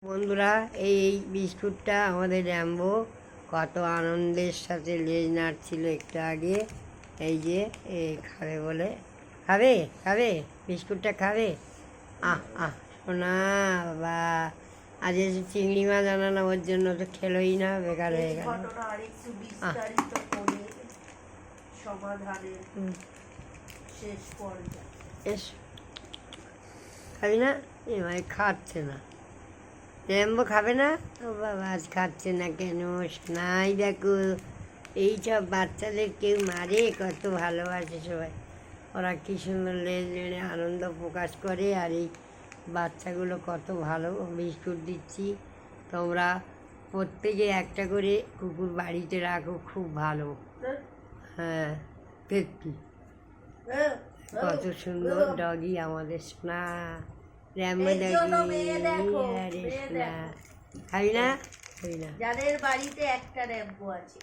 বন্ধুরা, এই বিস্কুটটা আমাদের র্যাম্বো কত আনন্দের সাথে লেজ নাড়ছিল একটু আগে। এই যে খাবে বলে, খাবে খাবে বিস্কুটটা খাবে। শোনা বাবা, আজ এসে চিংড়ি মাছ আনানো, ওর জন্য তো খেলোই না, বেকার হয়ে গেল। এস খাবি না? এবার খাচ্ছে না, র্যাম্বো খাবে না। ও বাবা, আজ খাচ্ছে না কেন? নাই দেখো, এইসব বাচ্চাদের কেউ মারে, কত ভালোবাসে সবাই। ওরা কী সুন্দর লেজ নেড়ে আনন্দ প্রকাশ করে। আর এই বাচ্চাগুলো কত ভালো বিস্কুট দিচ্ছি। তোমরা প্রত্যেকে একটা করে কুকুর বাড়িতে রাখো, খুব ভালো। হ্যাঁ, পেট্টি কত সুন্দর ডগি আমাদের সোনা র্যাম্বো ডগি। আরে সোনা, খাবি না? খাবি না? যাদের বাড়িতে একটা র্যাম্বো আছে।